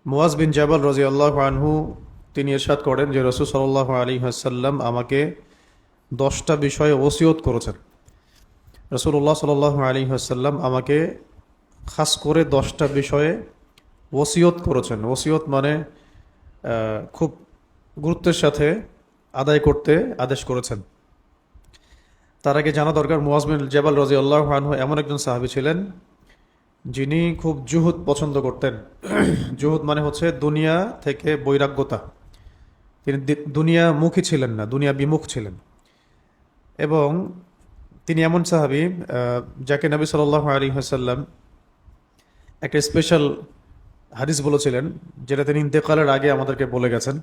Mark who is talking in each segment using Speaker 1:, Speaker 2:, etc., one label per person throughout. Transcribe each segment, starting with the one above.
Speaker 1: মুয়াজ বিন জাবাল রাদিয়াল্লাহু আনহু তিনি ইরশাদ করেন যে রাসূল সাল্লাল্লাহু আলাইহি ওয়াসাল্লাম আমাকে 10টা বিষয়ে ওসিয়ত করেছেন। রাসূলুল্লাহ সাল্লাল্লাহু আলাইহি ওয়াসাল্লাম আমাকে খাস করে 10টা বিষয়ে ওসিয়ত করেছেন। ওসিয়ত মানে খুব গুরুত্বের সাথে আদায় করতে আদেশ করেছেন। তার আগে জানা দরকার মুয়াজ বিন জাবাল রাদিয়াল্লাহু আনহু এমন একজন সাহাবী ছিলেন যিনি খুব জুহুদ পছন্দ করতেন। জুহুদ মানে হচ্ছে দুনিয়া থেকে বৈরাগ্যতা। তিনি দুনিয়া মুখী ছিলেন না, দুনিয়া বিমুখ ছিলেন। এবং তিনি এমন সাহাবী যাকে নবী সাল্লাল্লাহু আলাইহি ওয়াসাল্লাম একটা স্পেশাল হাদিস বলেছিলেন, যেটা তিনি ইন্তেকালের আগে আমাদেরকে বলে গেছেন।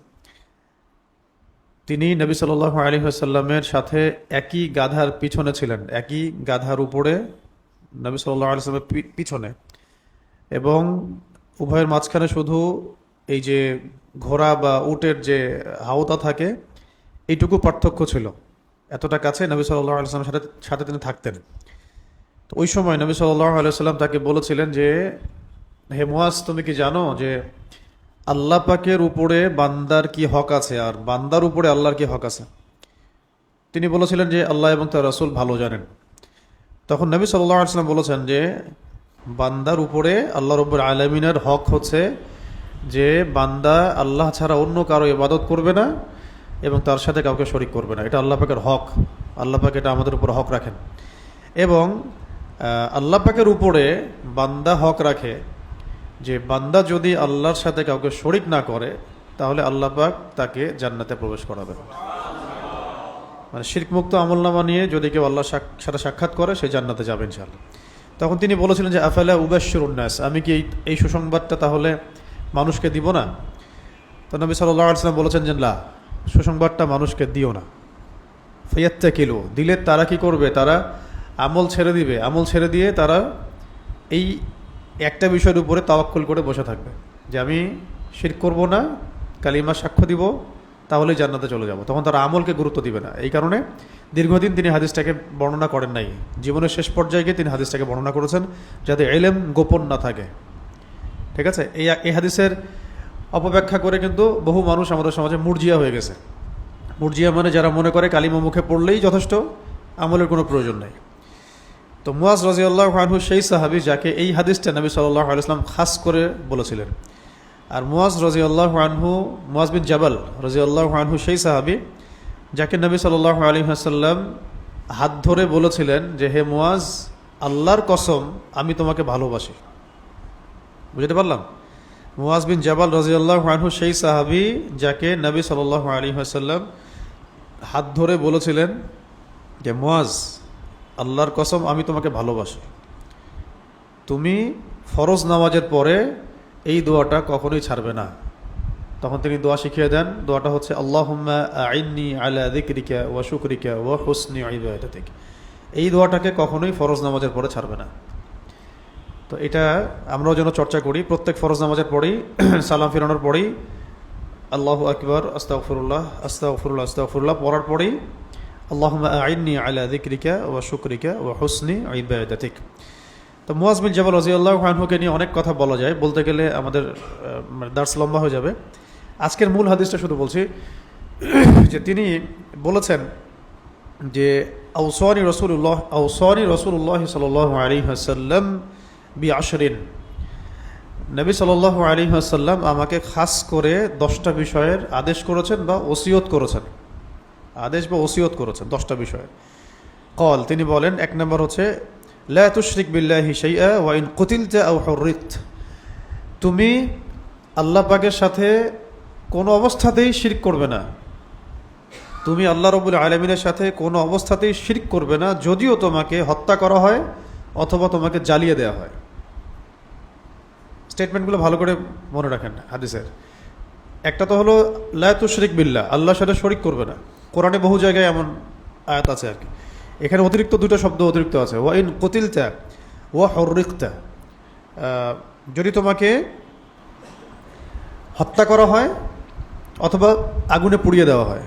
Speaker 1: তিনি নবী সাল্লাল্লাহু আলাইহি ওয়াসাল্লামের সাথে একই গাধার পিছনে ছিলেন, একই গাধার উপরে নবী সাল্লাল্লাহু আলাইহি ওয়াসাল্লামের পিছনে, এবং উভয়ের মাঝখানে শুধু এই যে ঘোড়া বা উটের যে হাওতা থাকে এইটুকু পার্থক্য ছিল। এতটা কাছে নবী সাল্লাল্লাহু আলাইহি ওয়াসাল্লামের সাথে তিনি থাকতেন। তো ওই সময় নবী সাল্লাল্লাহু আলাইহি ওয়াসাল্লাম তাকে বলেছিলেন যে, হে মুয়াজ, তুমি কি জানো যে আল্লাহ পাকের উপরে বান্দার কি হক আছে আর বান্দার উপরে আল্লাহর কি হক আছে? তিনি বলেছিলেন যে আল্লাহ এবং তার রাসূল ভালো জানেন। তখন নবী সাল্লাল্লাহু আলাইহি ওয়াসাল্লাম বলেছেন যে বান্দার উপরে আল্লাহ রাব্বুল আলামিনের হক হচ্ছে যে বান্দা আল্লাহ ছাড়া অন্য কারো ইবাদত করবে না এবং তার সাথে কাউকে শরীক করবে না। এটা আল্লাহ পাকের হক। আল্লাহ পাক এটা আমাদের উপর হক রাখেন। এবং আল্লাহ পাকের উপরে বান্দা হক রাখে যে বান্দা যদি আল্লাহর সাথে কাউকে শরীক না করে তাহলে আল্লাহ পাক তাকে জান্নাতে প্রবেশ করাবেন। মানে শিরক মুক্ত আমলনামা নিয়ে যদি কেউ আল্লাহর সাথে সাক্ষাৎ করে সে জান্নাতে যাবে ইনশাআল্লাহ। তখন তিনি বলেছিলেন যে আফালা উবাশশিরুন নাস, আমি কি এই সুসংবাদটা তাহলে মানুষকে দিব না? তো নবী সাল্লাল্লাহু আলাইহি ওয়াসাল্লাম বলেছেন যে না, সুসংবাদটা মানুষকে দিও না। ফায়াত্তাকিলু, দিলে তারা কি করবে? তারা আমল ছেড়ে দিবে। আমল ছেড়ে দিয়ে তারা এই একটা বিষয়ের উপরে তাওয়াক্কুল করে বসে থাকবে যে আমি শিরক করব না, কালিমা সাক্ষ্য দিব, তাহলে জান্নাতে চলে যাব। তখন তারা আমলকে গুরুত্ব দিবে না। এই কারণে দীর্ঘদিন তিনি হাদিসটাকে বর্ণনা করেন নাই। জীবনের শেষ পর্যায়ে গিয়ে তিনি হাদিসটাকে বর্ণনা করেছেন যাতে ইলম গোপন না থাকে। ঠিক আছে? এই হাদিসের অপব্যাখ্যা করে কিন্তু বহু মানুষ আমাদের সমাজে মুরজিয়া হয়ে গেছে। মুরজিয়া মানে যারা মনে করে কালিমা মুখে পড়লেই যথেষ্ট, আমলের কোনো প্রয়োজন নেই। তো মুয়াজ রাদিয়াল্লাহু আনহু সেই সাহাবী যাকে এই হাদিসটা নবী সাল্লাল্লাহু আলাইহি ওয়াসাল্লাম খাস করে বলেছিলেন। আর মুয়াজ রাদিয়াল্লাহু আনহু, মুয়াজ বিন জাবাল রাদিয়াল্লাহু আনহু সেই সাহাবী যাকে নবী সাল্লাল্লাহু আলাইহি ওয়াসাল্লাম হাত ধরে বলেছিলেন যে হে মুয়াজ, আল্লাহর কসম আমি তোমাকে ভালোবাসি। বুঝতে পারলাম? মুয়াজ বিন জাবাল রাদিয়াল্লাহু আনহু সেই সাহাবী যাকে নবী সাল্লাল্লাহু আলাইহি ওয়াসাল্লাম হাত ধরে বলেছিলেন যে মুয়াজ, আল্লাহর কসম আমি তোমাকে ভালোবাসি। তুমি ফরজ নামাজের পরে এই দোয়াটা কখনোই ছাড়বে না। তখন তিনি দোয়া শিখিয়ে দেন। দোয়াটা হচ্ছে আল্লাহুম্মা আইন্নি আলা যিকরিকা ওয়া শুকরিকা ওয়া হুসনি ইবাদাতিক। এই দোয়াটাকে কখনোই ফরজ নামাজের পরে ছাড়বে না। তো এটা আমরাও যেন চর্চা করি। প্রত্যেক ফরজ নামাজের পরেই সালাম ফিরানোর পরেই আল্লাহু আকবার, আস্তাগফিরুল্লাহ আস্তাগফিরুল্লাহ আস্তাগফিরুল্লাহ পড়ার পরেই আল্লাহুম্মা আইন্নি আলা যিকরিকা ওয়া শুকরিকা ওয়া হুসনি ইবাদাতিক। তো মুয়াজ বিন জাবাল রাদিয়াল্লাহু আনহুকে নিয়ে অনেক কথা বলা যায়, বলতে গেলে আমাদের দার্স লম্বা হয়ে যাবে। আজকের মূল হাদিসটা শুধু বলছি যে তিনি বলেছেন যে আওসানি রাসূলুল্লাহ সাল্লাল্লাহু আলাইহি ওয়াসাল্লাম বিআশরিন, নবী সাল্লাল্লাহু আলাইহি ওয়াসাল্লাম আমাকে খাস করে 10টা বিষয়ের আদেশ করেছেন বা ওসিয়ত করেছেন। আদেশ বা ওসিয়ত করেছেন 10টা বিষয়ে। কল, তিনি বলেন, এক নম্বর হচ্ছে লা তুশরিক বিল্লাহি শাইআ ওয়া ইন কুতিলতা আও হুররিত, তুমি আল্লাহ পাকের সাথে কোনো অবস্থাতেই শিরক করবে না। তুমি আল্লাহ রাব্বুল আলামিনের সাথে কোনো অবস্থাতেই শিরক করবে না, যদিও তোমাকে হত্যা করা হয় অথবা তোমাকে জ্বালিয়ে দেওয়া হয়। স্টেটমেন্টগুলো ভালো করে মনে রাখেন হাদিসের। একটা তো হলো লা তুশরিক বিল্লাহ, আল্লাহর সাথে শরিক করবে না। কোরআনে বহু জায়গায় এমন আয়াত আছে আর কি। এখানে অতিরিক্ত দুটো শব্দ অতিরিক্ত আছে, ওয়া ইন কুতিলতা ওয়া হুররিকতা, যদি তোমাকে হত্যা করা হয় অথবা আগুনে পুড়িয়ে দেওয়া হয়,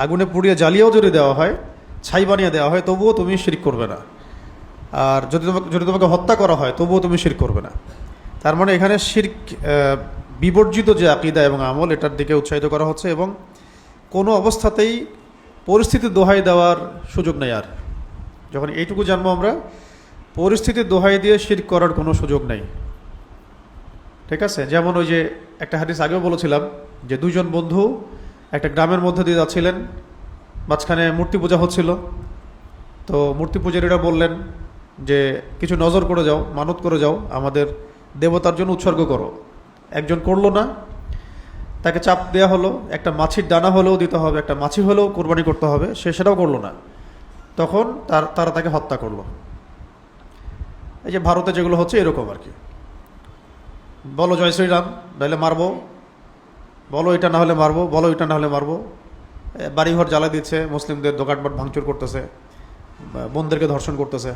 Speaker 1: আগুনে পুড়িয়ে জ্বালিয়েও যদি দেওয়া হয়, ছাই বানিয়ে দেওয়া হয়, তবুও তুমি শিরক করবে না। আর যদি তোমাকে হত্যা করা হয় তবুও তুমি শিরক করবে না। তার মানে এখানে শিরক বিবর্জিত যে আকীদা এবং আমল, এটার দিকে উৎসাহিত করা হচ্ছে। এবং কোনো অবস্থাতেই পরিস্থিতির দোহাই দেওয়ার সুযোগ নেই। আর যখন এইটুকু জানবো আমরা, পরিস্থিতির দোহাই দিয়ে শিরক করার কোনো সুযোগ নেই। ঠিক আছে? যেমন ওই যে একটা হাদিস আগেও বলেছিলাম যে দুইজন বন্ধু একটা গ্রামের মধ্যে দিয়ে যাচ্ছিলেন, মাঝখানে মূর্তি পূজা হচ্ছিল। তো মূর্তি পূজারীরা বললেন যে কিছু নজর করে যাও, মানত করে যাও, আমাদের দেবতার জন্য উৎসর্গ করো। একজন করলো না, তাকে চাপ দেওয়া হলো, একটা মাছির দানা হলেও দিতে হবে, একটা মাছি হলেও কোরবানি করতে হবে, সে সেটাও করলো না। তখন তারা তাকে হত্যা করলো। এই যে ভারতে যেগুলো হচ্ছে এরকম আর কি। বলো জয় শ্রীরাম, নাহলে মারবো, বলো এটা না হলে মারবো, বলো এটা না হলে মারবো। বাড়িঘর জ্বালা দিচ্ছে, মুসলিমদের দোকানপাট ভাঙচুর করতেছে, বোনদেরকে ধর্ষণ করতেছে।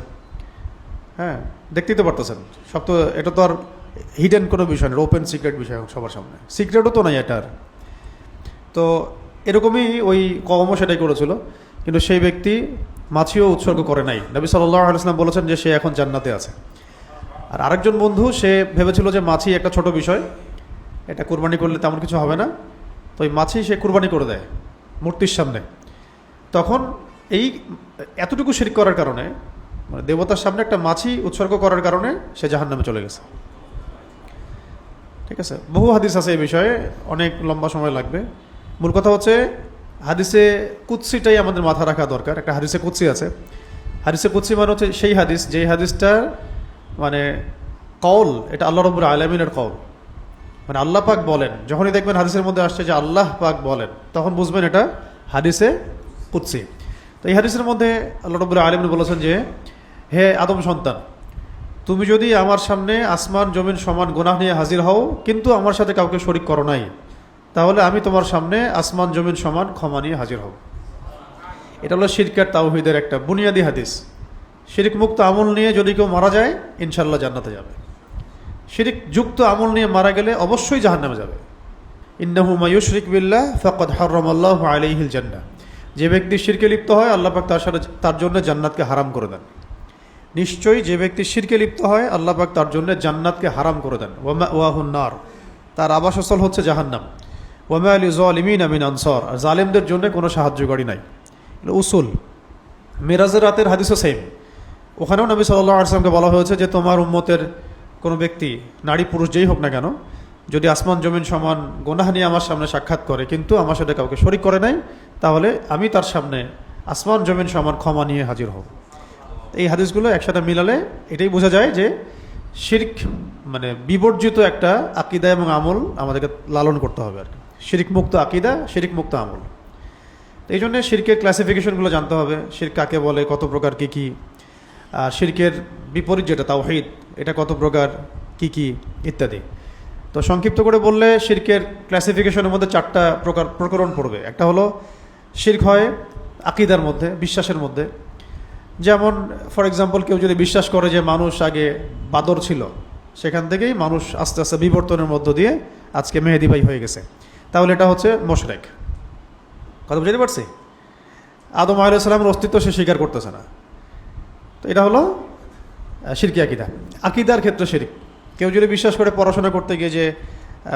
Speaker 1: হ্যাঁ, দেখতেই তো পারতেছেন। সব তো, এটা তো আর হিডেন কোনো বিষয় না, ওপেন সিক্রেট বিষয় সবার সামনে। সিক্রেটও তো নাই এটার। তো এরকমই ওই কওমও সেটাই করেছিল, কিন্তু সেই ব্যক্তি মাছিও উৎসর্গ করে নাই। নবী সাল্লাল্লাহু আলাইহি ওয়াসাল্লাম বলেছেন যে সে এখন জান্নাতে আছে। আর আরেকজন বন্ধু, সে ভেবেছিল যে মাছি একটা ছোট বিষয়, এটা কুরবানি করলে তেমন কিছু হবে না। তো ওই মাছি সে কুরবানি করে দেয় মূর্তির সামনে। তখন এই এতটুকু শিরক করার কারণে, মানে দেবতার সামনে একটা মাছি উৎসর্গ করার কারণে সে জাহান্নামে চলে গেছে। ঠিক আছে? বহু হাদিস আছে এই বিষয়ে, অনেক লম্বা সময় লাগবে। মূল কথা হচ্ছে হাদিসে কুদসিটাই আমাদের মাথা রাখা দরকার। একটা হাদিসে কুদসি আছে। হাদিসে কুদসি মানে হচ্ছে সেই হাদিস, যেই হাদিসটা মানে কওল, এটা আল্লাহ রাব্বুল আলামিনের কওল। মানে আল্লাহ পাক বলেন। যখনই দেখবেন হাদিসের মধ্যে আসছে যে আল্লাহ পাক বলেন, তখন বুঝবেন এটা হাদিসে কুদসি। তো এই হাদিসের মধ্যে আল্লাহ রাব্বুল আলামিন বলেছেন যে, হে আদম সন্তান, তুমি যদি আমার সামনে আসমান জমিন সমান গুনাহ নিয়ে হাজির হও, কিন্তু আমার সাথে কাউকে শরিক করো নাই, তাহলে আমি তোমার সামনে আসমান জমিন সমান ক্ষমা নিয়ে হাজির হব। এটা হলো শিরক আর তাওহীদের একটা বুনিয়াদি হাদিস। শিরক মুক্ত আমল নিয়ে যদি কেউ মারা যায়, ইনশাআল্লাহ জান্নাতে যাবে। শিরক যুক্ত আমল নিয়ে মারা গেলে অবশ্যই জাহান্নামে যাবে। ইন্নাহু মা ইউশরিক বিল্লাহ ফাকাদ হারামাল্লাহু আলাইহিল জান্নাহ। যে ব্যক্তি শিরকে লিপ্ত হয়, আল্লাহ পাক তার জন্য জান্নাতকে হারাম করে দেন। নিশ্চয়ই যে ব্যক্তি শিরকে লিপ্ত হয়, আল্লাহ পাক তার জন্য জান্নাতকে হারাম করে দেন। ওয়া মাওয়াহুন নার, তার আবাসস্থল হচ্ছে জাহান্নাম। ওয়া মা লিযালিমিনা মিন আনসার, আর জালেমদের জন্য কোনো সাহায্যকারী নাই। উসুল মিরাজের রাতের হাদিসও সেম। ওখানেও নবী সাল্লাল্লাহু আলাইহি ওয়াসাল্লামকে বলা হয়েছে যে তোমার উম্মতের কোনো ব্যক্তি, নারী পুরুষ যেই হোক না কেন, যদি আসমান জমিন সমান গুনাহ নিয়ে আমার সামনে সাক্ষাৎ করে, কিন্তু আমার সাথে কাউকে শরিক করে নাই, তাহলে আমি তার সামনে আসমান জমিন সমান ক্ষমা নিয়ে হাজির হব। এই হাদিসগুলো একসাথে মিলালে এটাই বোঝা যায় যে শিরক মানে বিবর্জিত একটা আকীদা এবং আমল আমাদেরকে লালন করতে হবে আর কি। শিরক মুক্ত আকীদা, শিরক মুক্ত আমল। তো এই জন্য শিরকের ক্লাসিফিকেশনগুলো জানতে হবে। শিরক কাকে বলে, কত প্রকার, কী কী। আর শিরকের বিপরীত যেটা তাওহীদ, এটা কত প্রকার, কী কী, ইত্যাদি। তো সংক্ষিপ্ত করে বললে শিরকের ক্লাসিফিকেশনের মধ্যে 4টা প্রকরণ পড়বে। একটা হলো শিরক হয় আকীদার মধ্যে, বিশ্বাসের মধ্যে। যেমন ফর এক্সাম্পল, কেউ যদি বিশ্বাস করে যে মানুষ আগে বাদর ছিল, সেখান থেকেই মানুষ আস্তে আস্তে বিবর্তনের মধ্য দিয়ে আজকে মেহেদী ভাই হয়ে গেছে, তাহলে এটা হচ্ছে মুশরিক। কথা বুঝতে পারছি? আদম আলাইহিস সালামের অস্তিত্ব সে স্বীকার করতেছে না। তো এটা হলো শিরকি আকীদা। আকীদার ক্ষেত্রে শিরক। কেউ যদি বিশ্বাস করে পড়াশোনা করতে গিয়ে যে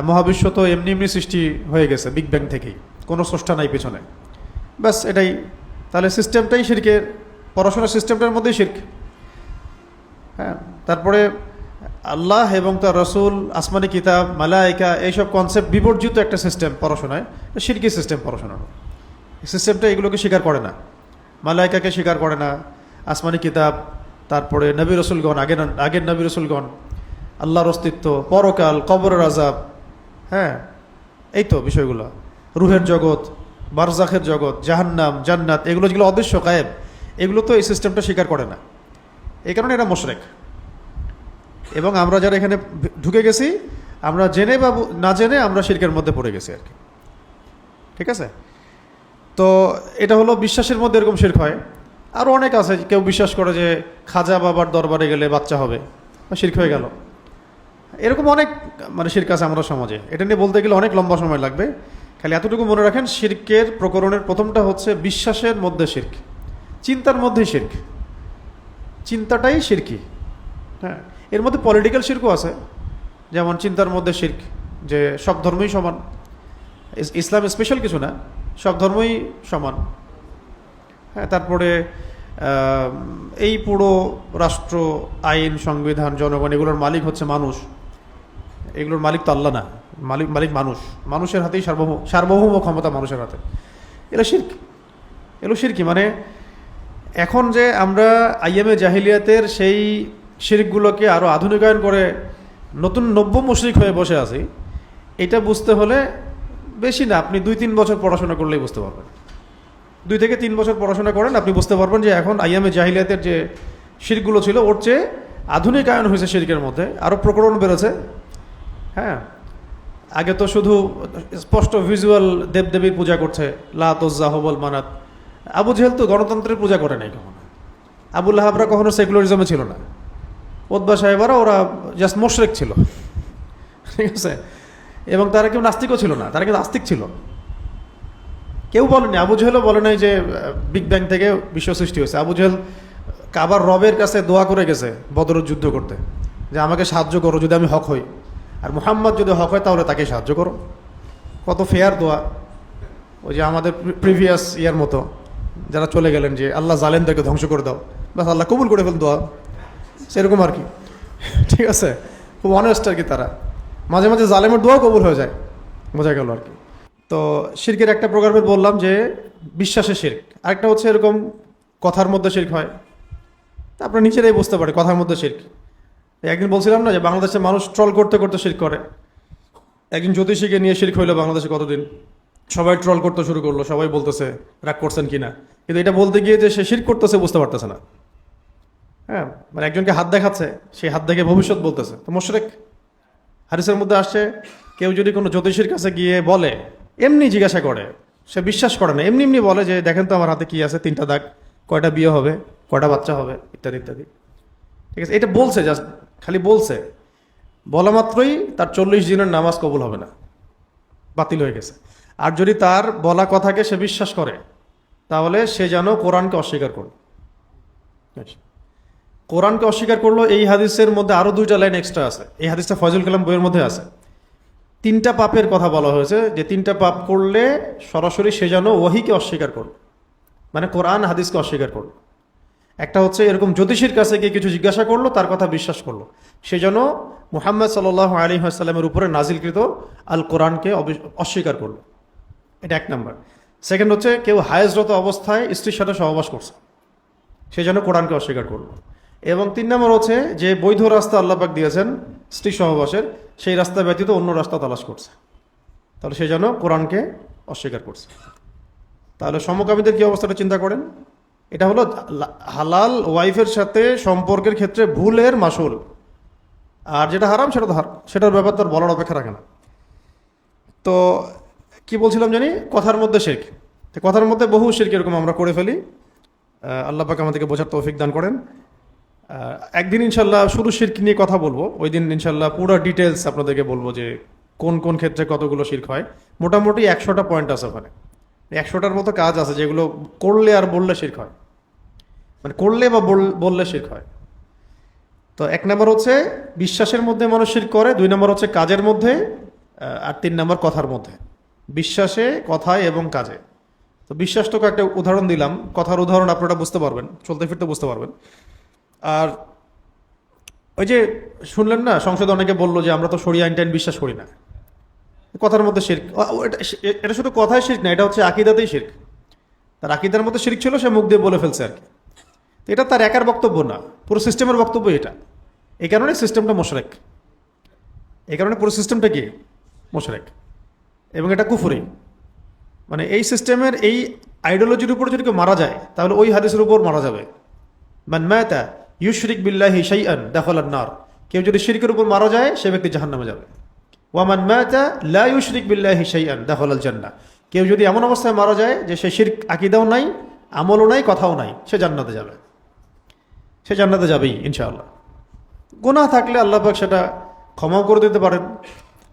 Speaker 1: মহাবিশ্ব তো এমনি এমনি সৃষ্টি হয়ে গেছে বিগ ব্যাং থেকেই, কোনো স্রষ্টা নাই পেছনে, ব্যাস এটাই, তাহলে সিস্টেমটাই শিরকের, পড়াশোনার সিস্টেমটার মধ্যেই শিরক। হ্যাঁ, তারপরে আল্লাহ এবং তার রসুল, আসমানি কিতাব, মালায়েকা, এইসব কনসেপ্ট বিবর্জিত একটা সিস্টেম পড়াশোনায়, শিরকি সিস্টেম পড়াশোনার। সিস্টেমটা এগুলোকে স্বীকার করে না, মালায়েকাকে স্বীকার করে না, আসমানি কিতাব, তারপরে নবী রসুলগণ, আগের নবী রসুলগণ, আল্লাহর অস্তিত্ব, পরকাল, কবরের আযাব, হ্যাঁ এই তো বিষয়গুলো, রুহের জগৎ, বারজাখের জগৎ, জাহান্নাম, জান্নাত, এগুলো যেগুলো অদৃশ্য গায়েব, এগুলো তো এই সিস্টেমটা স্বীকার করে না। এই কারণে এরা মুশরিক। এবং আমরা যারা এখানে ঢুকে গেছি, আমরা জেনে বা না জেনে আমরা শিরকের মধ্যে পড়ে গেছি আর কি। ঠিক আছে? তো এটা হলো বিশ্বাসের মধ্যে এরকম শিরক হয়। আরও অনেক আছে। কেউ বিশ্বাস করে যে খাজা বাবার দরবারে গেলে বাচ্চা হবে, শিরক হয়ে গেল। এরকম অনেক মানে শিরক আছে আমাদের সমাজে। এটা নিয়ে বলতে গেলে অনেক লম্বা সময় লাগবে। খালি এতটুকু মনে রাখেন, শিরকের প্রকরণের প্রথমটা হচ্ছে বিশ্বাসের মধ্যে শিরক, চিন্তার মধ্যেই শিরক, চিন্তাটাই শিরকি। হ্যাঁ, এর মধ্যে পলিটিক্যাল শিরকও আছে, যেমন চিন্তার মধ্যে শিরক, যে সব ধর্মই সমান, ইসলাম স্পেশাল কিছু না, সব ধর্মই সমান। হ্যাঁ, তারপরে এই পুরো রাষ্ট্র, আইন, সংবিধান, জনগণ, এগুলোর মালিক হচ্ছে মানুষ, এগুলোর মালিক তো আল্লাহ না, মালিক মালিক মানুষ, মানুষের হাতেই সার্বভৌম ক্ষমতা মানুষের হাতে। এগুলো শিরক, এগুলো শিরকি। মানে এখন যে আমরা আইয়ামে জাহিলিয়াতের সেই শিরকগুলোকে আরও আধুনিকায়ন করে নতুন নব্য মুশরিক হয়ে বসে আছি, এটা বুঝতে হলে বেশি না, আপনি 2-3 বছর পড়াশোনা করলেই বুঝতে পারবেন। 2 থেকে 3 বছর পড়াশোনা করেন, আপনি বুঝতে পারবেন যে এখন আইয়ামে জাহিলিয়াতের যে শিরকগুলো ছিল ওর চেয়ে আধুনিকায়ন হয়েছে শিরকের মধ্যে, আরও প্রকরণ বেড়েছে। হ্যাঁ, আগে তো শুধু স্পষ্ট ভিজুয়াল দেবদেবীর পূজা করছে, লাত, উজ্জা, হুবল, মানাত। আবু জেহেল তো গণতন্ত্রের পূজা করে নাই কখনো, আবু লাহাবরা কখনো সেকুলারিজমে ছিল না, ওতবা সাহেবরা ওরা জাস্ট মোশরেক ছিল, ঠিক আছে। এবং তারা কেউ নাস্তিকও ছিল না, তারা কিন্তু আস্তিক ছিল। কেউ বলেনি, আবু জেহেলও বলে নাই যে বিগ ব্যাং থেকে বিশ্ব সৃষ্টি হয়েছে। আবু জেহেল কাবার রবের কাছে দোয়া করে গেছে বদরের যুদ্ধ করতে, যে আমাকে সাহায্য করো যদি আমি হক হই, আর মুহাম্মদ যদি হক হয় তাহলে তাকে সাহায্য করো। কত ফেয়ার দোয়া, ওই যে আমাদের প্রিভিয়াস ইয়ার মতো যারা চলে গেলেন যে আল্লাহ জালেমদেরকে ধ্বংস করে দাও, বাস আল্লাহ কবুল করে ফেল দোয়া, সেরকম আর কি, ঠিক আছে। খুব অনেস্ট আর কি তারা, মাঝে মাঝে জালেমের দোয়াও কবুল হয়ে যায়, বোঝা গেল আর কি। তো শিরকের একটা প্রকারভেদ বললাম যে বিশ্বাসের শিরক, আরেকটা হচ্ছে এরকম কথার মধ্যে শিরক হয়, তা আপনারা নিচেরাই বুঝতে পারে কথার মধ্যে শিরক। একদিন বলছিলাম না যে বাংলাদেশে মানুষ ট্রল করতে করতে শিরক করে। একজন জ্যোতিষীকে নিয়ে শিরক হইলো বাংলাদেশে, কতদিন সবাই ট্রল করতে শুরু করলো, সবাই বলতেছে রাগ করছেন কিনা, কিন্তু এটা বলতে গিয়ে যে সে শিরক করতেছে বুঝতে পারতেছে না। হ্যাঁ, মানে একজনকে হাত দেখাচ্ছে, সেই হাত দেখে ভবিষ্যৎ বলতেছে, তো মুশরিক। হাদিসের মধ্যে আসছে, কেউ যদি কোনো জ্যোতিষীর কাছে গিয়ে বলে, এমনি জিজ্ঞাসা করে, সে বিশ্বাস করে না, এমনি এমনি বলে যে দেখেন তো আমার হাতে কি আছে, 3টা দাগ, কয়টা বিয়ে হবে, কয়টা বাচ্চা হবে, ইত্যাদি ইত্যাদি, ঠিক আছে। এটা বলছে, জাস্ট খালি বলছে, বলা মাত্রই তার 40 দিনের নামাজ কবুল হবে না, বাতিল হয়ে গেছে। আর যদি তার বলা কথাকে সে বিশ্বাস করে, তাহলে সে যেন কোরআনকে অস্বীকার করে। কোরআনকে অস্বীকার করলো। এই হাদিসের মধ্যে আরো 2টা লাইন এক্সট্রা আছে, এই হাদিসটা ফয়জুল কালাম বইয়ের মধ্যে আছে। 3টা পাপের কথা বলা হয়েছে, যে 3টা পাপ করলে সরাসরি সে যেন ওহীকে অস্বীকার করলো, মানে কোরআন হাদিসকে অস্বীকার করলো। একটা হচ্ছে এরকম জ্যোতিষীর কাছে গিয়ে কিছু জিজ্ঞাসা করলো, তার কথা বিশ্বাস করলো, সে যেন মুহাম্মদ সাল্লাল্লাহু আলাইহি ওয়াসাল্লামের উপরে নাজিলকৃত আল কোরআনকে অস্বীকার করলো। এটা 1 নাম্বার। সেকেন্ড হচ্ছে কেউ হায়েজরত অবস্থায় স্ত্রীর সাথে সহবাস করছে, সে যেন কোরআনকে অস্বীকার করলো। এবং 3 নম্বর হচ্ছে যে বৈধ রাস্তা আল্লাহ পাক দিয়েছেন স্ত্রী সহবাসের, সেই রাস্তা ব্যতীত অন্য রাস্তা তালাশ করছে, তাহলে সে যেন কোরআনকে অস্বীকার করছে। তাহলে সমকামীদের কি অবস্থাটা চিন্তা করেন। এটা হলো হালাল ওয়াইফের সাথে সম্পর্কের ক্ষেত্রে ভুলের মাসুল, আর যেটা হারাম সেটা তো হারাম, সেটার ব্যাপার তার বলার অপেক্ষা রাখে না। তো কি বলছিলাম জানি, কথার মধ্যে শিরক। কথার মধ্যে বহু শিরক এরকম আমরা করে ফেলি। আল্লাহ পাক আমাদেরকে বোঝার তৌফিক দান করেন। একদিন ইনশাল্লাহ শুরু শিরক নিয়ে কথা বলবো, ওই দিন ইনশাল্লাহ পুরো ডিটেলস আপনাদেরকে বলবো যে কোন কোন ক্ষেত্রে কতগুলো শিরক হয়। মোটামুটি 100টা পয়েন্ট আছে ওখানে, 100টার মতো কাজ আছে যেগুলো করলে আর বললে শিরক হয়, মানে করলে বা বললে শিরক হয়। তো 1 নম্বর হচ্ছে বিশ্বাসের মধ্যে মানুষ শিরক করে, 2 নম্বর হচ্ছে কাজের মধ্যে, আর 3 নম্বর কথার মধ্যে। বিশ্বাসে, কথায় এবং কাজে। তো বিশ্বাসটাকে একটা উদাহরণ দিলাম, কথার উদাহরণ আপনারা বুঝতে পারবেন, চলতে ফিরতে বুঝতে পারবেন। আর ওই যে শুনলেন না, সংসদে অনেকে বললো যে আমরা তো শরিয়া আইন টাইন বিশ্বাস করি না, কথার মধ্যে শিরক। এটা শুধু কথায় শিরক না, এটা হচ্ছে আকীদাতেই শিরক। তার আকীদার মধ্যে শিরক ছিল, সে মুখ দিয়ে বলে ফেলছে আর কি। তো এটা তার একার বক্তব্য না, পুরো সিস্টেমের বক্তব্য এটা। এই কারণে সিস্টেমটা মুশরিক, এই কারণে পুরো সিস্টেমটা কি মুশরিক, এবং এটা কুফরি। মানে এই সিস্টেমের এই আইডিওলজির উপর যদি কেউ মারা যায়, তাহলে ওই হাদিসের উপর মারা যাবে। মান মাতা ইউশরিক বিল্লাহি শাইআন দাখালান নার, কেউ যদি শিরকের উপর মারা যায় সে ব্যক্তি জাহান্নামে যাবে। ওয়া মান মাতা লা ইউশরিক বিল্লাহি শাইআন দাখালাল জান্নাহ, কেউ যদি এমন অবস্থায় মারা যায় যে সে শিরক আকীদাও নাই, আমলও নাই, কথাও নাই, সে জান্নাতে যাবে, সে জান্নাতে যাবেই ইনশাআল্লাহ। গুনাহ থাকলে আল্লাহ পাক সেটা ক্ষমাও করে দিতে পারেন,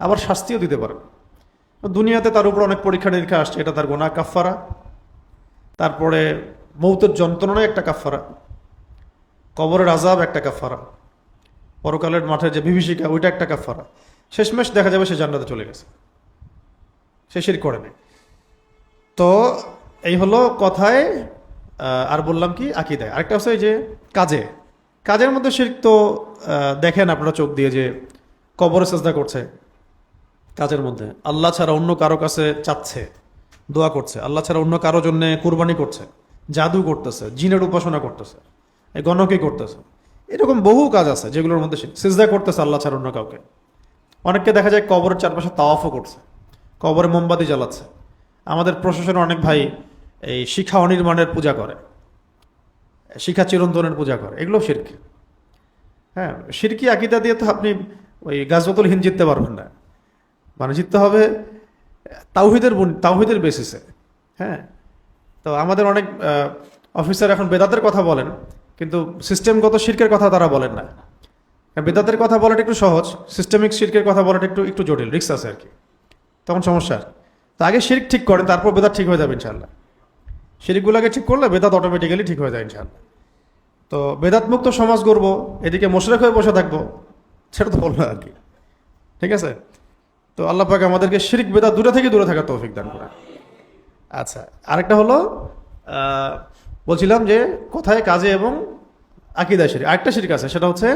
Speaker 1: আবার শাস্তিও দিতে পারেন। দুনিয়াতে তার উপর অনেক পরীক্ষা নিরীক্ষা আসছে, এটা তার গুনাহ কাফফারা। তারপরে মৌতের যন্ত্রণা একটা কাফফারা, কবরের আযাব একটা কাফফারা, পরকালের মাঠে যে বিভীষিকা ওইটা একটা কাফফারা। শেষমেশ দেখা যাবে সে জান্নাতে চলে গেছে, সে শিরক করে নেই। তো এই হলো কথায়। আর বললাম কি আকীদায়। আরেকটা হচ্ছে এই যে কাজে, কাজের মধ্যে শিরক তো দেখেন আপনারা চোখ দিয়ে যে কবরে সেজদা করছে, কাজের মধ্যে আল্লাহ ছাড়া অন্য কারো কাছে চাচ্ছে, দোয়া করছে, আল্লাহ ছাড়া অন্য কারো জন্য কুরবানি করছে, জাদু করতেছে, জিনের উপাসনা করতেছে, এই গণকে করতেছে। এরকম বহু কাজ আছে যেগুলোর মধ্যে সিজদা করতেছে আল্লাহ ছাড়া অন্য কাউকে। অনেককে দেখা যায় কবরের চারপাশে তাওয়াফও করছে, কবরে মোমবাতি জ্বালাচ্ছে। আমাদের প্রশাসনের অনেক ভাই এই শিখা অনির্মাণের পূজা করে, শিখা চিরন্তনের পূজা করে, এগুলো শিরক। হ্যাঁ, শিরকি আকীদা দিয়ে তো আপনি ওই গাজওয়াতুল হিন্দ জিততে পারবেন না। মানে জিততে হবে তাওহীদের বেসিসে। হ্যাঁ, তো আমাদের অনেক অফিসার এখন বেদাতের কথা বলেন, কিন্তু সিস্টেমগত শিরকের কথা তারা বলেন না। বেদাতের কথা বলাটা একটু সহজ, সিস্টেমিক শিরকের কথা বলাটা একটু একটু জটিল, রিস্ক আছে আর কি, তখন সমস্যা। তো আগে শিরক ঠিক করেন, তারপর বেদাত ঠিক হয়ে যাবে ইনশাআল্লাহ। শিরকগুলোকে ঠিক করলে বেদাত অটোমেটিক্যালি ঠিক হয়ে যায় ইনশাআল্লাহ। তো বেদাত মুক্ত সমাজ গড়বো, এদিকে মুশরিক হয়ে বসে থাকবো, সেটা তো বলবো আর কি। ঠিক আছে, তো আল্লাহ পাক আমাদেরকে শিরক বেদাত দুটো থেকে দূরে থাকার তৌফিক দান করে। আচ্ছা, আরেকটা হলো বলছিলাম যে কোথায় কাজে এবং আকীদায় শিরক। আরেকটা শিরক আছে, সেটা হচ্ছে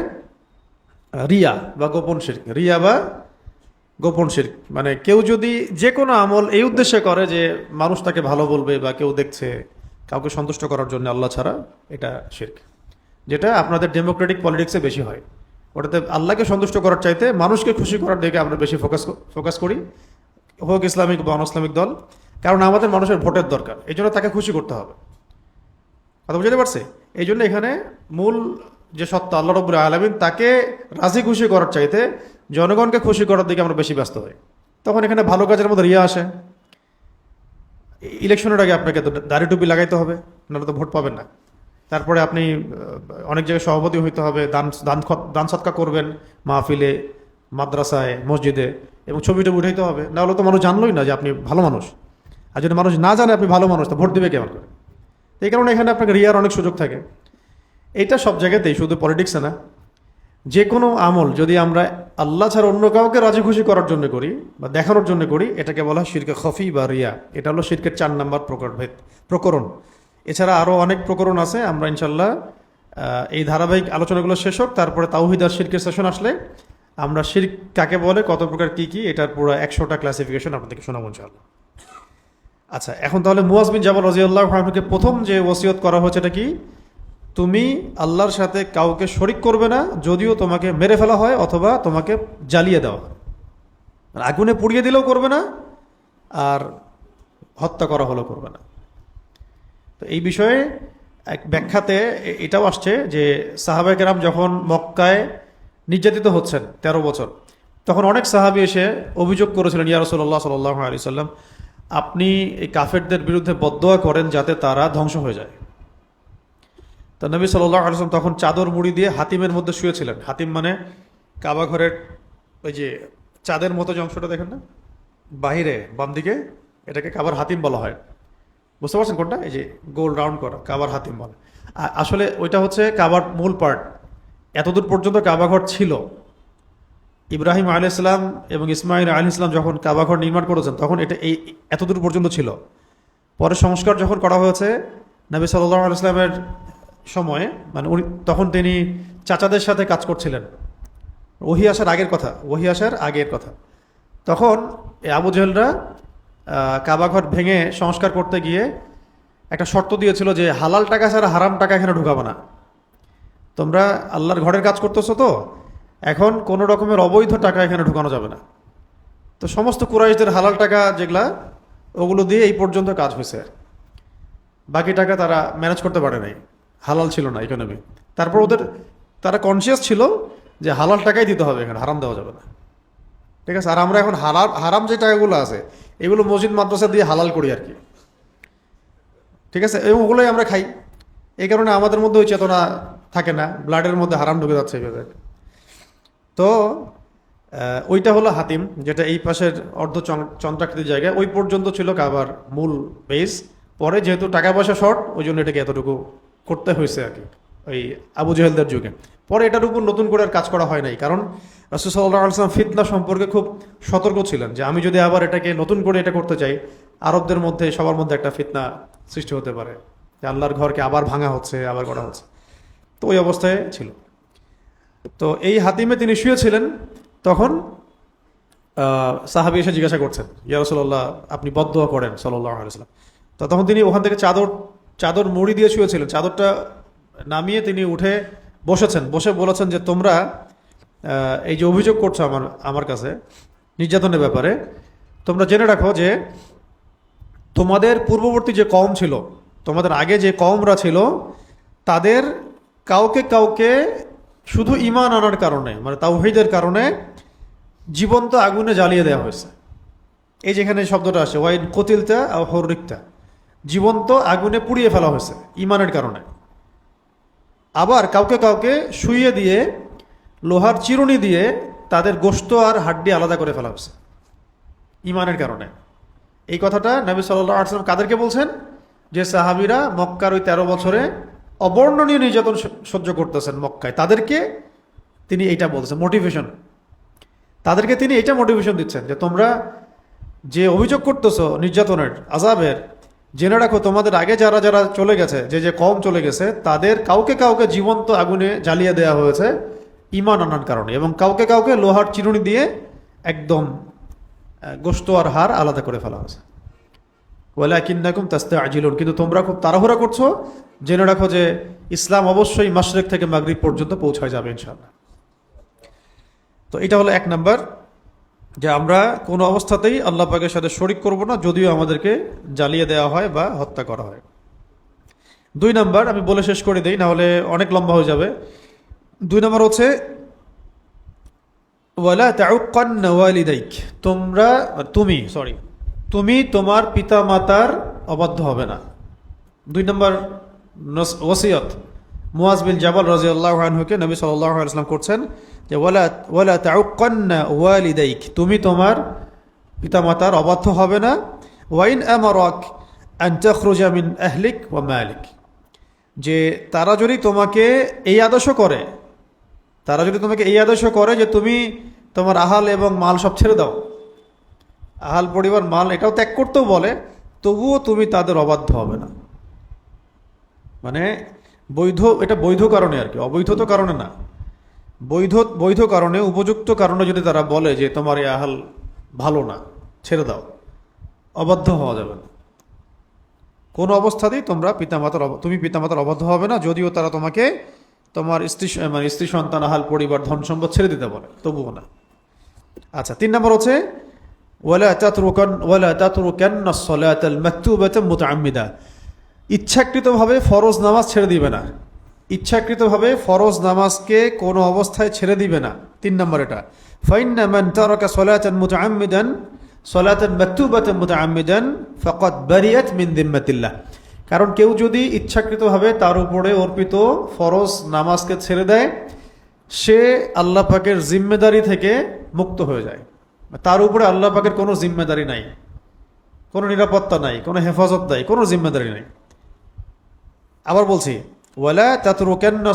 Speaker 1: রিয়া বা গোপন শিরক। রিয়া বা গোপন শিরক মানে কেউ যদি যে কোনো আমল এই উদ্দেশ্যে করে যে মানুষ তাকে ভালো বলবে বা কেউ দেখছে, কাউকে সন্তুষ্ট করার জন্য আল্লাহ ছাড়া, এটা শিরক। যেটা আপনাদের ডেমোক্রেটিক পলিটিক্সে বেশি হয়। ওটাতে আল্লাহকে সন্তুষ্ট করার চাইতে মানুষকে খুশি করার দিকে আমরা বেশি ফোকাস করি, হোক ইসলামিক বা অন ইসলামিক দল। কারণ আমাদের মানুষের ভোটের দরকার, এই জন্য তাকে খুশি করতে হবে। কথা বুঝতে পারছে? এই জন্য এখানে মূল যে সত্তা আল্লাহ রাব্বুল আলামিন, তাকে রাজি খুশি করার চাইতে জনগণকে খুশি করার দিকে আমরা বেশি ব্যস্ত হই। তখন এখানে ভালো কাজের মধ্যে রিয়া আসে। ইলেকশনের আগে আপনাকে তো দাড়ি টুপি লাগাইতে হবে, নাহলে তো ভোট পাবেন না। তারপরে আপনি অনেক জায়গায় সভাপতি হইতে হবে, দান সৎকা করবেন মাহফিলে, মাদ্রাসায়, মসজিদে, এবং ছবিটা উঠাইতে হবে, নাহলে তো মানুষ জানলোই না যে আপনি ভালো মানুষ। আর যদি মানুষ না জানে আপনি ভালো মানুষ, তো ভোট দেবে কেমন করে? এই কারণে এখানে আপনাকে রিয়ার অনেক সুযোগ থাকে। এইটা সব জায়গাতেই, শুধু পলিটিক্সে না। যে কোনো আমল যদি আমরা আল্লাহ ছাড়া অন্য কাউকে রাজি খুশি করার জন্য করি বা দেখানোর জন্য করি, এটাকে বলা হয় শিরকে খফি বা রিয়া। এটা হলো শিরকের 4 নম্বর প্রকরণ। এছাড়া আরও অনেক প্রকরণ আছে। আমরা ইনশাল্লাহ এই ধারাবাহিক আলোচনাগুলো শেষ হোক, তারপরে তাওহীদ আর শিরকের সেশন আসলে আমরা শিরক কাকে বলে, কত প্রকার কি কি, এটার পুরো 100টা ক্লাসিফিকেশন আপনাদেরকে শোনাবো ইনশাল্লাহ। আচ্ছা, এখন তাহলে মুয়াজ বিন জাবাল রাদিয়াল্লাহু আনহুকে প্রথম যে ওসিয়ত করা হয়েছে এটা কি? তুমি আল্লাহর সাথে কাউকে শরিক করবে না, যদিও তোমাকে মেরে ফেলা হয় অথবা তোমাকে জ্বালিয়ে দেওয়া হয়। আগুনে পুড়িয়ে দিলেও করবে না, আর হত্যা করা হলেও করবে না। তো এই বিষয়ে এক ব্যাখ্যাতে এটাও আসছে যে সাহাবায়ে কেরাম যখন মক্কায় নির্যাতিত হচ্ছেন 13 বছর, তখন অনেক সাহাবী এসে অভিযোগ করেছিলেন, ইয়া রাসূলুল্লাহ সাল্লাল্লাহু আলাইহি সাল্লাম, আপনি এই কাফেরদের বিরুদ্ধে বদদোয়া করেন যাতে তারা ধ্বংস হয়ে যায়। তো নবী সাল্লাল্লাহু আলাইহি ওয়াসাল্লাম তখন চাদর মুড়ি দিয়ে হাতিমের মধ্যে শুয়েছিলেন। হাতিম মানে কাবা ঘরের ওই যে চাঁদের মতো যে অংশটা দেখেন না বাহিরে বাম দিকে, এটাকে কাবার হাতিম বলা হয়। বুঝতে পারছেন কোনটা? এই যে গোল রাউন্ড করা, কাবার হাতিম বলে। আসলে ওইটা হচ্ছে কাবার মূল পার্ট। এতদূর পর্যন্ত কাবা ঘর ছিল। ইব্রাহিম আলাইহিস সালাম এবং ইসমাইল আলাইহিস সালাম যখন কাবা ঘর নির্মাণ করেছেন, তখন এটা এই এতদূর পর্যন্ত ছিল। পরে সংস্কার যখন করা হয়েছে নবী সাল্লাল্লাহু আলাইহি ওয়াসাল্লামের সময়ে, মানে উনি তখন তিনি চাচাদের সাথে কাজ করছিলেন। ওহী আসার আগের কথা। তখন এই আবু জেহেলরা কাবাঘর ভেঙে সংস্কার করতে গিয়ে একটা শর্ত দিয়েছিল যে হালাল টাকা ছাড়া হারাম টাকা এখানে ঢুকাবো না। তোমরা আল্লাহর ঘরের কাজ করতেছো, তো এখন কোনো রকমের অবৈধ টাকা এখানে ঢুকানো যাবে না। তো সমস্ত কুরাইশদের হালাল টাকা যেগুলা, ওগুলো দিয়ে এই পর্যন্ত কাজ হয়েছে। বাকি টাকা তারা ম্যানেজ করতে পারে নাই, হালাল ছিল না ইকোনমি। তারপর তারা কনসিয়াস ছিল যে হালাল টাকাই দিতে হবে, এখানে হারাম দেওয়া যাবে না। ঠিক আছে, আর আমরা এখন হারাম যে টাকাগুলো আছে এগুলো মসজিদ মাদ্রাসা দিয়ে হালাল করি আর কি। ঠিক আছে, এবং ওগুলোই আমরা খাই। এই কারণে আমাদের মধ্যে ওই চেতনা থাকে না, ব্লাডের মধ্যে হারাম ঢুকে যাচ্ছে এইভাবে। তো ওইটা হলো হাতিম, যেটা এই পাশের অর্ধ চন্দ্রাকৃতির জায়গায়, ওই পর্যন্ত ছিল কাবার মূল বেস। পরে যেহেতু টাকা পয়সা শর্ট, ওই জন্য এটাকে এতটুকু করতে হয়েছে আর কি, ওই আবু জেহেলদের যুগে। পরে এটার উপর নতুন করে আর কাজ করা হয় নাই, কারণ রাসূল সাল্লাল্লাহু আলাইহি ওয়াসাল্লাম ফিতনা সম্পর্কে খুব সতর্ক ছিলেন যে আমি যদি আবার এটাকে নতুন করে এটা করতে চাই, আরবদের মধ্যে সবার মধ্যে একটা ফিতনা সৃষ্টি হতে পারে যে আল্লাহর ঘরকে আবার ভাঙা হচ্ছে, আবার করা হচ্ছে। তো ওই অবস্থায় ছিল। তো এই হাতিমে তিনি শুয়েছিলেন, তখন সাহাবী এসে জিজ্ঞাসা করছেন, ইয়া রাসূলুল্লাহ আপনি বদদুয়া করেন সাল্লাল্লাহু আলাইহি ওয়াসাল্লাম। তো তখন তিনি ওখান থেকে চাদর মুড়ি দিয়ে শুয়েছিলেন, চাদরটা নামিয়ে তিনি উঠে বসেছেন, বসে বলেছেন যে তোমরা এই যে অভিযোগ করছো আমার কাছে নির্যাতনের ব্যাপারে, তোমরা জেনে রাখো যে তোমাদের পূর্ববর্তী যে কওম ছিল, তোমাদের আগে যে কওমরা ছিল, তাদের কাউকে কাউকে শুধু ঈমান আনার কারণে, মানে তাওহীদের কারণে জীবন্ত আগুনে জ্বালিয়ে দেওয়া হয়েছে। এই যেখানে শব্দটা আসে ওয়াইন কতিলতা আও হুররিকতা, জীবন্ত আগুনে পুড়িয়ে ফেলা হয়েছে ঈমানের কারণে। আবার কাউকে কাউকে শুইয়ে দিয়ে লোহার চিরুনি দিয়ে তাদের গোশত আর হাড্ডি আলাদা করে ফেলা হয়েছে ঈমানের কারণে। এই কথাটা নবী সাল্লাল্লাহু আলাইহি ওয়াসাল্লাম কাদেরকে বলছেন? যে সাহাবীরা মক্কার ওই 13 বছরে অবর্ণনীয় নির্যাতন সহ্য করতেছেন মক্কায়, তাদেরকে তিনি এইটা বলছেন মোটিভেশন, তাদেরকে তিনি এইটা মোটিভেশন দিচ্ছেন যে তোমরা যে অভিযোগ করতেছো নির্যাতনের, আযাবের, জেনে রাখো তোমাদের আগে যারা যারা চলে গেছে, যে কওম চলে গেছে, তাদের কাউকে কাউকে জীবন্ত আগুনে জ্বালিয়ে দেওয়া হয়েছে ঈমান আনার কারণে, এবং কাউকে কাউকে লোহার চিরুনি দিয়ে একদম গোশত আর হাড় আলাদা করে ফেলা হয়েছে। ওয়ালাকিন্নাকুম তাস্তাআজিলুন, কিন্তু তোমরা খুব তাড়াহুড়া করছো, জেনে রাখো যে ইসলাম অবশ্যই মাশরিক থেকে মাগরিব পর্যন্ত পৌঁছায় যাবে ইনশাআল্লাহ। তো এটা হলো 1 নাম্বার, যে আমরা কোনো অবস্থাতেই আল্লাহ পাকের সাথে শরিক করব না, যদিও আমাদেরকে জ্বালিয়ে দেওয়া হয় বা হত্যা করা হয়। 2 নাম্বার আমি বলে শেষ করে দেই, না হলে অনেক লম্বা হয়ে যাবে। 2 নাম্বার হচ্ছে ওয়ালা তাউক্কান্না ওয়ালিদাইক, তুমি তোমার পিতা মাতার অবাধ্য হবে না। 2 নম্বর ওসিয়ত মুআজ বিন জাবাল রাদিয়াল্লাহু আনহুকে নবী সাল্লাল্লাহু আলাইহি ওয়াসাল্লাম করছেন যে ওয়ালা তাউক্কান্না ওয়ালিদাইক, তুমি তোমার পিতা মাতার অবাধ্য হবে না। ওয়াইন আমারাক আন তাখরুজা মিন আহলিক ওয়া মালিক, যে তারা যদি তোমাকে এই আদেশ করে যে তুমি তোমার আহাল এবং মাল সব ছেড়ে দাও, আহাল পরিবার মাল এটাও ত্যাগ করতেও বলে, তবুও তুমি তাদের অবাধ্য হবে না। মানে এটা বৈধ কারণে আর কি, অবৈধ তো কারণে না, বৈধ কারণে, উপযুক্ত কারণে যদি তারা বলে যে তোমার এই আহাল ভালো না, ছেড়ে দাও, অবাধ্য হওয়া যাবে না। কোনো অবস্থাতেই তুমি পিতামাতার অবাধ্য হবে না, যদিও তারা তোমাকে তোমার স্ত্রী সন্তান, আহাল পরিবার, ধন সম্পদ ছেড়ে দিতে বলে, তবুও না। আচ্ছা, 3 নম্বর হচ্ছে ওয়ালা তাতরুকান্না সলাতাল মাকতুবাতা মুতাআম্মিদা, ইচ্ছাকৃতভাবে ফরজ নামাজ ছেড়ে দিবে না, ইচ্ছাকৃতভাবে ফরজ নামাজকে কোনো অবস্থায় ছেড়ে দিবে না। 3 নম্বর এটা, ফাইন্না মান তারাকা সলাতান মাকতুবাতান মুতাআম্মিদান ফাকাদ বারিয়াত মিন যিম্মাতিল্লাহ, কারণ কেউ যদি ইচ্ছাকৃতভাবে তার উপরে অর্পিত ফরজ নামাজকে ছেড়ে দেয়, সে আল্লাহ পাকের জিম্মেদারি থেকে মুক্ত হয়ে যায়। তার উপরে আল্লাহ পাকের কোনো জিম্মেদারি নাই, কোনো নিরাপত্তা নাই, কোনো হেফাজত নাই, কোনো জিম্মেদারি নাই। আবার বলছি, ওয়ালা তাতরুকান্না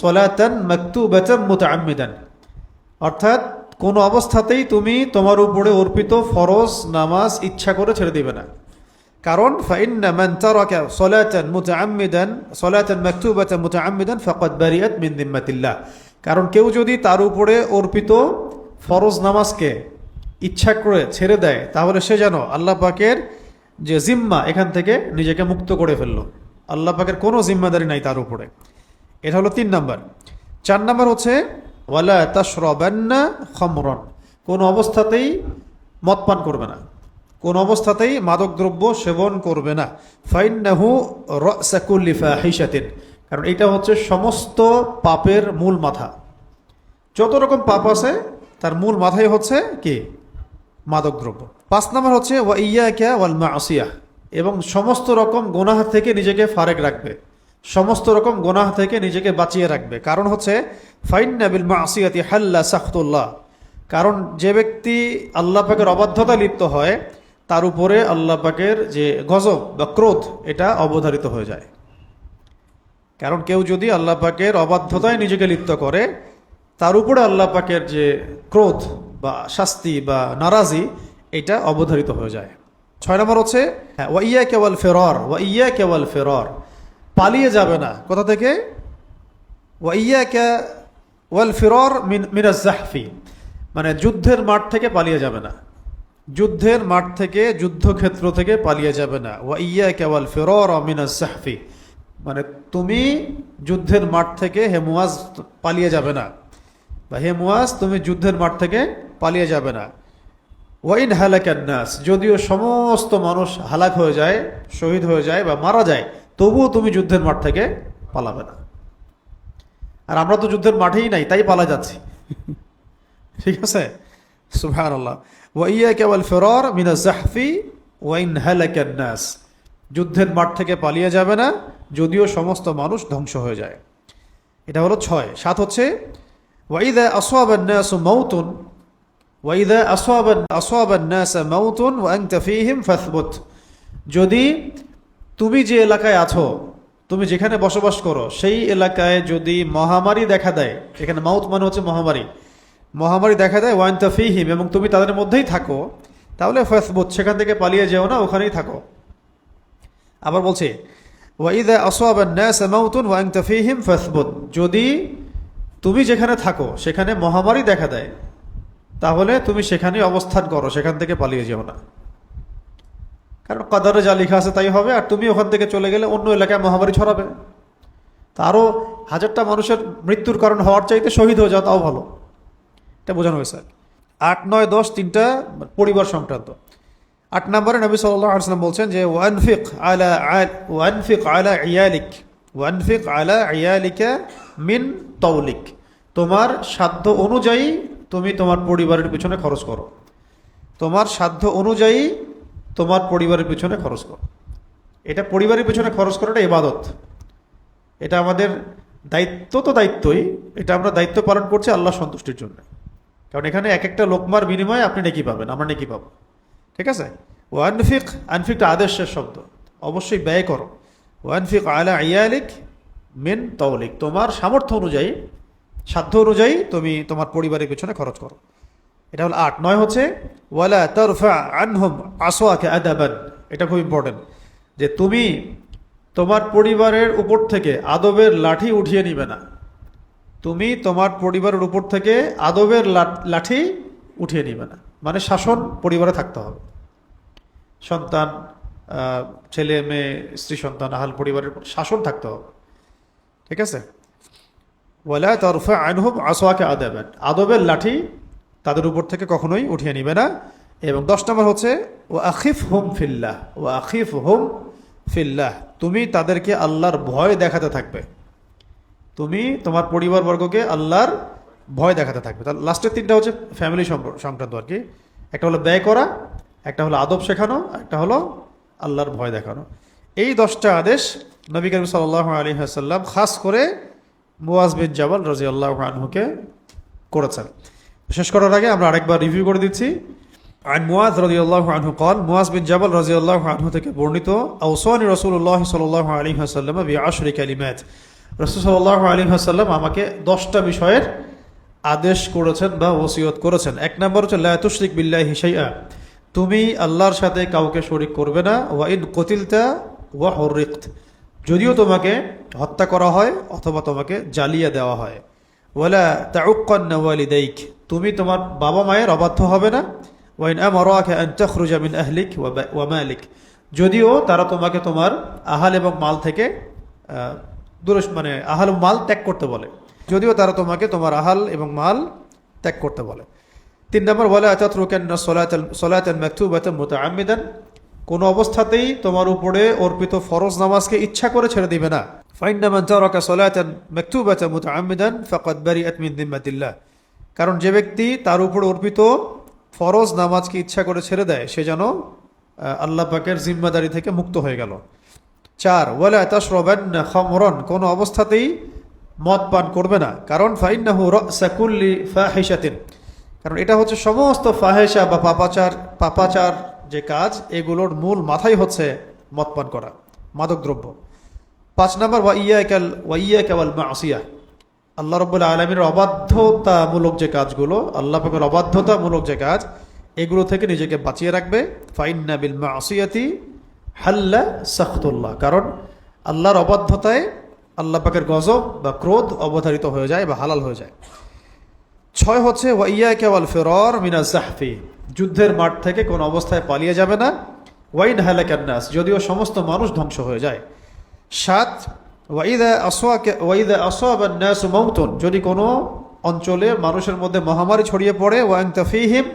Speaker 1: সলাতান মাকতুবাতান মুতাআম্মিদান, অর্থাৎ কোনো অবস্থাতেই তুমি তোমার উপরে অর্পিত ফরজ নামাজ ইচ্ছা করে ছেড়ে দিবে না। কারণ ফাইন্না মান তারাকা সলাতান মাকতুবাতান মুতাআম্মিদান ফাকাদ বারিয়াত মিন যিম্মাতিল্লাহ, কারণ কেউ যদি তার উপরে অর্পিত ফরজ নামাজকে ইচ্ছা করে ছেড়ে দেয়, তাহলে সে যেন আল্লাহ পাকের যে জিম্মা, এখান থেকে নিজেকে মুক্ত করে ফেলল, আল্লাহ পাকের কোনো জিম্মাদারি নাই তার উপরে। এটা হলো 3 নম্বর। 4 নম্বর হচ্ছে ওয়ালা তাশরাবান্না খামরান, কোনো অবস্থাতেই মদ পান করবে না, কোন অবস্থাতেই মাদকদ্রব্য সেবন করবে না। ফাইন্নাহু রাসা কুল্লি ফাহিশাতিন, কারণ এটা হচ্ছে সমস্ত পাপের মূল মাথা। যত রকম পাপ আছে তার মূল মাথাই হচ্ছে কি? মাদকদ্রব্য। 5 নম্বর হচ্ছে ওয়া ইয়াকা ওয়াল মাসিয়াহ, এবং সমস্ত রকম গুনাহ থেকে নিজেকে ফারেক রাখবে, সমস্ত রকম গুনাহ থেকে নিজেকে বাঁচিয়ে রাখবে। কারণ হচ্ছে ফাইন্না বিল মাসিয়াতি হাল্লা সাখতুল্লাহ, কারণ যে ব্যক্তি আল্লাহ পাকের অবাধ্যতা লিপ্ত হয়, তার উপরে আল্লাহ পাকের যে গজব বা ক্রোধ, এটা অবধারিত হয়ে যায়। কারণ কেউ যদি আল্লাহ পাকের অবাধ্যতায় নিজেকে লিপ্ত করে, তার উপরে আল্লাহ পাকের যে ক্রোধ বা শাস্তি বা নারাজি এটা অবধারিত হয়ে যায়। 6 নম্বর হচ্ছে ওয়া ইয়্যাকা ওয়াল ফিরার, ওয়া ইয়্যাকা ওয়াল ফিরার, পালিয়ে যাবে না। কোথা থেকে? ওয়া ইয়্যাকা ওয়াল ফিরার মিনাজ জাহফি, মানে যুদ্ধের মাঠ থেকে পালিয়ে যাবে না, যুদ্ধের মাঠ থেকে, যুদ্ধক্ষেত্র থেকে পালিয়ে যাবে না। ওয়া ইয়্যাকা ওয়াল ফিরার মিনাজ জাহফি, মানে তুমি যুদ্ধের মাঠ থেকে হে মুয়াজ পালিয়ে যাবে না, বা হে মুয়াজ তুমি যুদ্ধের মাঠ থেকে পালিয়ে যাবে না। ওয়াইন হালাকান নাস, যদিও সমস্ত মানুষ হালাক হয়ে যায়, শহীদ হয়ে যায় বা মারা যায়, তবুও তুমি যুদ্ধের মাঠ থেকে পালাবে না। আর আমরা তো যুদ্ধের মাঠেই নাই, তাই পালা যাচ্ছি। ঠিক আছে, সুবহানাল্লাহ। ওয়া ইয়্যাকা ওয়াল ফিরার মিনাজ জাহফি ওয়াইন হালাকান নাস, যুদ্ধের মাঠ থেকে পালিয়ে যাবে না যদিও সমস্ত মানুষ ধ্বংস হয়ে যায়। এটা হলো 6। 7 হচ্ছে ওয়াইদা আসাবান নাসু মাউতুন, ওয়াইদা আসাবান নাসা মাউতুন ওয়া আনতা ফীহিম ফাসবুত, যদি তুমি যে এলাকায় আছো, তুমি যেখানে বসবাস করো, সেই এলাকায় যদি মহামারী দেখা দেয়, এখানে মাউত মানে হচ্ছে মহামারী, মহামারী দেখা দেয়, ওয়া আনতা ফীহিম, এবং তুমি তাদের মধ্যেই থাকো, তাহলে ফাসবুত, সেখান থেকে পালিয়ে যেও না, ওখানেই থাকো। আবার বলছে ওয়াইদা আসাবান নাসা মাউতুন ওয়া আনতা ফীহিম ফাসবুত, যদি তুমি যেখানে থাকো সেখানে মহামারী দেখা দেয়, তাহলে তুমি সেখানে অবস্থান করো, সেখান থেকে পালিয়ে যেও না। কারণ কদরে যা লেখা আছে তাই হবে, আর তুমি ওখান থেকে চলে গেলে অন্য এলাকায় মহামারী ছড়াবে। তারও 1000টা মানুষের মৃত্যুর কারণ হওয়ার চাইতে শহীদ হয়ে যাওয়া তাও ভালো। এটা বোঝানো হয়েছে। 8, 9, 10 তিনটা পরিবার সংক্রান্ত। 8 নম্বরে নবী সাল্লাল্লাহু আলাইহি ওয়াসাল্লাম বলছেন যে ওয়ানফিক আলা ইয়ালিক, ওয়ানফিক আলা ইয়ালিকা মিন তাওলিক, তোমার সাধ্য অনুযায়ী তুমি তোমার পরিবারের পিছনে খরচ করো, তোমার সাধ্য অনুযায়ী তোমার পরিবারের পিছনে খরচ করো। এটা পরিবারের পিছনে খরচ করাটা ইবাদত, এটা আমাদের দায়িত্ব, তো দায়িত্বই, এটা আমরা দায়িত্ব পালন করছি আল্লাহ সন্তুষ্টির জন্য। কারণ এখানে এক একটা লোকমার বিনিময়ে আপনি নেকি পাবেন, আমরা নেকি পাবো। ঠিক আছে, ওয়ানফিক, আনফিকটা আদেশের শব্দ, অবশ্যই ব্যয় করো। ওয়ানফিক আলা ইয়ালিক মিন তাওলিক, তোমার সামর্থ্য অনুযায়ী, সাধ্য অনুযায়ী তুমি তোমার পরিবারের পিছনে খরচ করো। এটা হলো 8। 9 হচ্ছে ওয়ালা তারফা আনহুম আসওয়াকা আদাবান, এটা খুব ইম্পর্টেন্ট, যে তুমি তোমার পরিবারের উপর থেকে আদবের লাঠি উঠিয়ে নিবে না, তুমি তোমার পরিবারের উপর থেকে আদবের লাঠি উঠিয়ে নিবে না, মানে শাসন পরিবারে থাকতে হবে। সন্তান, ছেলে মেয়ে, স্ত্রী সন্তান, আহাল পরিবারের শাসন থাকতে হবে। ঠিক আছে, ওয়ালা তারফা আনহুম আসওয়াকা আদাবান, আদবের লাঠি তাদের উপর থেকে কখনোই উঠিয়ে নিবে না। এবং 10 নম্বর হচ্ছে ও আখিফহুম ফিল্লাহ, ও আখিফহুম ফিল্লাহ, তুমি তাদেরকে আল্লাহর ভয় দেখাতে থাকবে, তুমি তোমার পরিবারবর্গকে আল্লাহর ভয় দেখাতে থাকবে। তাহলে লাস্টের 3টা হচ্ছে ফ্যামিলি সংক্রান্ত আর কি। একটা হলো ব্যয় করা, একটা হলো আদব শেখানো, একটা হলো আল্লাহর ভয় দেখানো। এই 10টা আদেশ নবী করিম সাল্লাল্লাহু আলাইহি ওয়াসাল্লাম খাস করে মুয়াজ বিন জাবাল রাদিয়াল্লাহু আনহুকে করেছেন। শেষ করার আগে আমরা আরেকবার রিভিউ করে দিচ্ছি। عن معاذ رضي الله عنه قال, মুয়াজ বিন জাবাল রাদিয়াল্লাহু আনহু থেকে বর্ণিত, আওসানি রাসূলুল্লাহ সাল্লাল্লাহু আলাইহি ওয়াসাল্লাম বিআশরি কালিমাত, রাসূল সাল্লাল্লাহু আলাইহি ওয়াসাল্লাম আমাকে 10টা বিষয়ের আদেশ করেছেন বা ওসিয়ত করেছেন। 1 নম্বর হচ্ছে লা তুশরিক বিল্লাহি শাইআ, তুমি আল্লাহর সাথে কাউকে শরীক করবে না। ওয়া ইন কুতিলতা ওয়া হুররিকত, যদিও তোমাকে হত্যা করা হয় অথবা তোমাকে জ্বালিয়ে দেওয়া হয়। ওয়ালা তাউক্কান্না ওয়ালিদাইক, তুমি তোমার বাবা মায়ের অবাধ্য হবে না। ওয়াইন আমারাকা আন তাখরুজা মিন আহলিক ওয়া মালিক, যদিও তারা তোমাকে তোমার আহাল এবং মাল থেকে মানে আহাল ও মাল ত্যাগ করতে বলে, যদিও তারা তোমাকে তোমার আহাল এবং মাল ত্যাগ করতে বলে। 3 নম্বর ওয়ালা তাতরুকান্না সালাতান মাকতুবাতান মুতাআম্মিদান, কোনো অবস্থাতেই তোমার উপরে অর্পিত ফরজ নামাজকে ইচ্ছা করে ছেড়ে দিবে না। ফাইন্না মান তারাকা সালাতান মাকতুবাতান মুতাআম্মিদান ফাকাদ বারিআত মিন যিম্মাতিল্লাহ, কারণ যে ব্যক্তি তার উপরে অর্পিত ফরজ নামাজকে ইচ্ছা করে ছেড়ে দেয়, সে যেন আল্লাহ পাকের জিম্মাদারি থেকে মুক্ত হয়ে গেল। 4 ওয়ালা তাশরাবান্না খামরান, কোনো অবস্থাতেই মদ পান করবে না, কারণ ফাইন্নাহু রাসা কুল্লি ফাহিশাতিন, কারণ এটা হচ্ছে সমস্ত ফাহেশা বা পাপাচার যে কাজ, এগুলোর মূল মাথাই হচ্ছে মদ পান করা, মাদক দ্রব্য। 5 নম্বর ওয়া ইয়াকা ওয়াল মাসিয়া, আল্লাহ রাব্বুল আলামিনের অবাধ্যতামূলক যে কাজগুলো, আল্লাহ পাকের অবাধ্যতামূলক যে কাজ, এগুলো থেকে নিজেকে বাঁচিয়ে রাখবে। ফাইন্না বিল মাসিয়াতি হাল্লা সাখতুল্লাহ, কারণ আল্লাহর অবাধ্যতায় আল্লাহ পাকের গজব বা ক্রোধ অবধারিত হয়ে যায় বা হালাল হয়ে যায়। 6 হচ্ছে ওয়াইয়াকা ওয়াল ফিরার মিনাজ জাহফি, যুদ্ধের মাঠ থেকে কোন অবস্থায় পালিয়ে যাবে না। ওয়াইন হালাকান নাস, যদিও সমস্ত মানুষ ধ্বংস হয়ে যায়। 7 ওয়াইদা আসাবান নাস মাউতুন, যদি কোনো অঞ্চলে মানুষের মধ্যে মহামারী ছড়িয়ে পড়ে, ওয়া আনতা ফীহিম,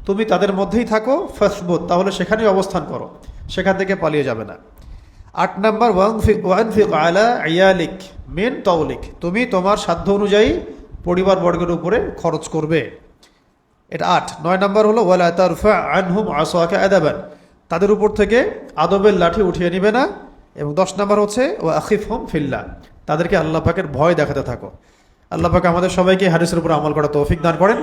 Speaker 1: তুমি তাদের মধ্যেই থাকো, ফাসবুত, তাহলে সেখানেই অবস্থান করো, সেখান থেকে পালিয়ে যাবে না। 8 নাম্বার ওয়ানফিক আলা ইয়ালিক মিন তাওলিক, তুমি তোমার সাধ্য অনুযায়ী পরিবারবর্গের উপরে খরচ করবে। এটা 8। 9 নাম্বার হলো ওয়ালা তারফা আনহুম আসাকা আদাবান, তাদের উপর থেকে আদবের লাঠি উঠিয়ে নিবে না। এবং 10 নাম্বার হচ্ছে ওয়া আখিফহুম ফিল্লাহ, তাদেরকে আল্লাহ পাকের ভয় দেখাতে থাকো। আল্লাহ পাক আমাদের সবাইকে হাদিসের উপর আমল করার তৌফিক দান করেন।